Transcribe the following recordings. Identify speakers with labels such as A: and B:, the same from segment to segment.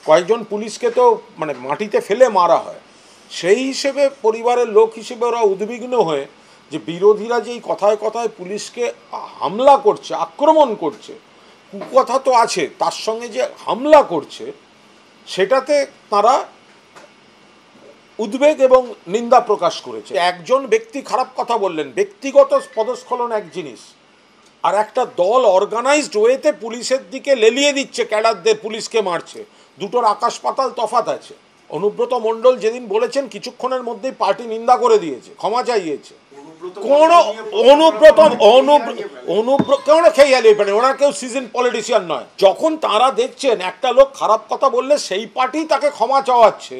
A: কয়েকজন পুলিশকে তো মানে মাটিতে ফেলে মারা হয়। সেই হিসেবে পরিবারের লোক হিসেবে ওরা উদ্বিগ্ন হয়ে যে বিরোধীরা যেই কথায় কথায় পুলিশকে হামলা করছে, আক্রমণ করছে, কুকথা তো আছে, তার সঙ্গে যে হামলা করছে সেটাতে তারা উদ্বেগ এবং নিন্দা প্রকাশ করেছে। একজন ব্যক্তি খারাপ কথা বললেন, ব্যক্তিগত পদস্খলন এক জিনিস, আর একটা দল অর্গানাইজড ওয়েতে পুলিশের দিকে লেলিয়ে দিচ্ছে, ক্যাডারদের পুলিশকে মারছে, দুটোর আকাশ পাতাল তফাৎ আছে। অনুব্রত মণ্ডল যেদিন বলেছেন কিছুক্ষণের মধ্যেই পার্টি নিন্দা করে দিয়েছে, ক্ষমা চাইয়েছে। কেন খেয়ে গেলে ওনার কেউ সিজন পলিটিশিয়ান নয়। যখন তারা দেখছেন একটা লোক খারাপ কথা বললে সেই পার্টি তাকে ক্ষমা চাওয়াচ্ছে,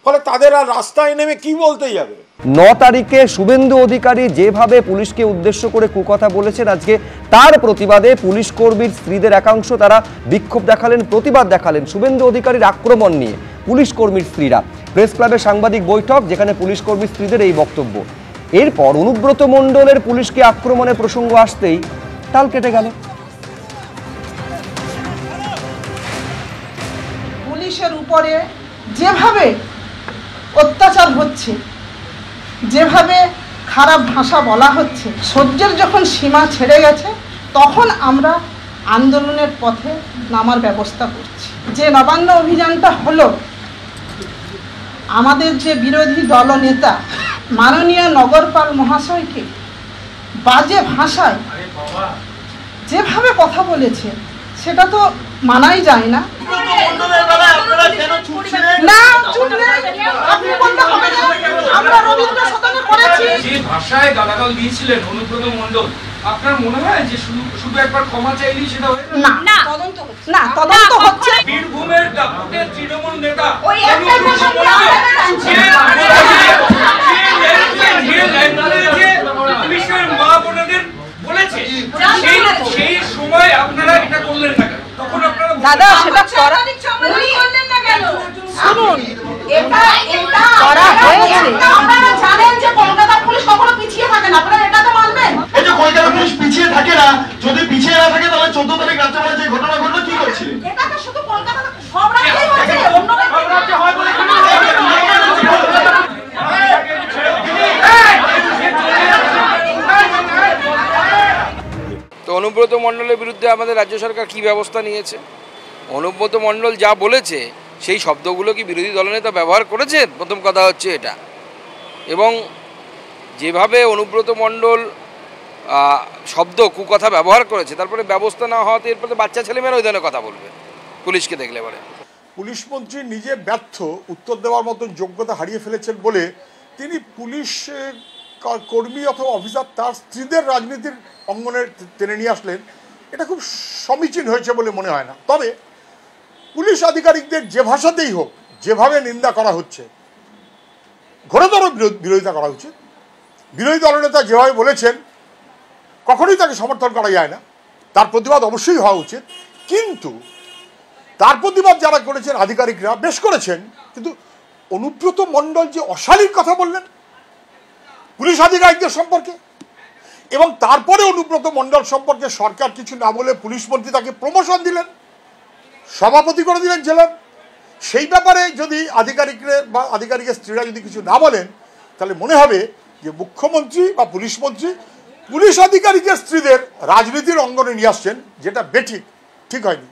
A: ফলে তাদের আর রাস্তায় নেমে কি বলতে যাবে।
B: 9 তারিখে শুভেন্দু অধিকারী যেভাবে পুলিশকে উদ্দেশ্য করে কুকথা বলেছেন, আজকে তার প্রতিবাদে পুলিশ কর্মীর স্ত্রীদের একাংশ তারা বিক্ষোভ দেখালেন, প্রতিবাদ দেখালেন শুভেন্দু অধিকারীর আক্রমণ নিয়ে। পুলিশ কর্মীর স্ত্রীরা প্রেস ক্লাবে সাংবাদিক বৈঠক, যেখানে পুলিশ কর্মীর স্ত্রীদের এই বক্তব্য। এরপর অনুব্রত মণ্ডলের পুলিশকে আক্রমণের প্রসঙ্গ আসতেই তাল কেটে গেল।
C: পুলিশের উপরে যেভাবে অত্যাচার হচ্ছে, যেভাবে খারাপ ভাষা বলা হচ্ছে, সহ্যের যখন সীমা ছেড়ে গেছে তখন আমরা আন্দোলনের পথে নামার ব্যবস্থা করছি। যে নবান্ন অভিযানটা হলো, আমাদের যে বিরোধী দলনেতা মাননীয় নগরপাল মহাশয়কে বাজে ভাষায় যেভাবে কথা বলেছে সেটা তো মানাই যায় না। আমরা রবীন্দ্র সদনে করেছি,
D: যে ভাষায় গালাগাল দিয়েছিলেন অনুব্রত মণ্ডল, আপনার মনে হয় যে শুধু একবার ক্ষমা চাইলেই সেটা হয়ে যাবে?
C: না, তদন্ত হচ্ছে।
D: বীরভূমের দাপুটের তৃণমূল নেতা
C: ওই একটা
D: পুলিশের মা বোনদের বলেছে, সেই সময় আপনারা এটা করলেন না কেন? তখন আপনারা
C: দাদা সেটা করা শুনুন, এটা করা হয়েছে। আপনারা জানেন যে কলকাতা পুলিশ কখনো পিছিয়ে থাকে না, আপনারা এটা তো মানবেন।
E: এই যে কলকাতা পুলিশ পিছিয়ে থাকে না, যদি পিছিয়ে না থাকে তাহলে 14 তারিখ রাত্রেবেলা যে ঘটনা ঘটলো কি করছিলেন?
C: এটা তো শুধু কলকাতা, সব রাজ্যেই হচ্ছে, অন্য রাজ্যে হয় বলে কেন?
F: তো অনুব্রত মণ্ডলের বিরুদ্ধে আমাদের রাজ্য সরকার কি ব্যবস্থা নিয়েছে? অনুব্রত মণ্ডল যা বলেছে সেই শব্দগুলো কি বিরোধী দলনেতা ব্যবহার করেছেন? প্রথম কথা হচ্ছে এটা। এবং যেভাবে অনুব্রত মণ্ডল শব্দ কুকথা ব্যবহার করেছে, তারপরে ব্যবস্থা না হওয়াতে এরপরে বাচ্চা ছেলেমেয়েরা ওই ধরনের কথা বলবে পুলিশকে দেখলে পরে।
A: পুলিশ মন্ত্রী নিজে ব্যর্থ, উত্তর দেওয়ার মতন যোগ্যতা হারিয়ে ফেলেছেন বলে তিনি পুলিশ কর্মী অথবা অফিসার তার স্ত্রীদের রাজনীতির অঙ্গনে টেনে নিয়ে আসলেন। এটা খুব সমীচীন হয়েছে বলে মনে হয় না। তবে পুলিশ আধিকারিকদের যে ভাষাতেই হোক, যেভাবে নিন্দা করা হচ্ছে, ঘোরতর বিরোধিতা করা উচিত। বিরোধী দলনেতা যেভাবে বলেছেন কখনোই তাকে সমর্থন করা যায় না, তার প্রতিবাদ অবশ্যই হওয়া উচিত। কিন্তু তার প্রতিবাদ যারা করেছেন আধিকারিকরা বেশ করেছেন, কিন্তু অনুব্রত মণ্ডল যে অশালীন কথা বললেন পুলিশ আধিকারিকদের সম্পর্কে, এবং তারপরে অনুব্রত মণ্ডল সম্পর্কে সরকার কিছু না বলে পুলিশ মন্ত্রী তাকে প্রমোশন দিলেন, সভাপতি করে দিলেন জেলার, সেই ব্যাপারে যদি আধিকারিকের স্ত্রীরা যদি কিছু না বলেন, তাহলে মনে হবে যে মুখ্যমন্ত্রী বা পুলিশ মন্ত্রী পুলিশ আধিকারিকের স্ত্রীদের রাজনীতির অঙ্গনে নিয়ে আসছেন, যেটা বেঠিক, ঠিক হয়নি।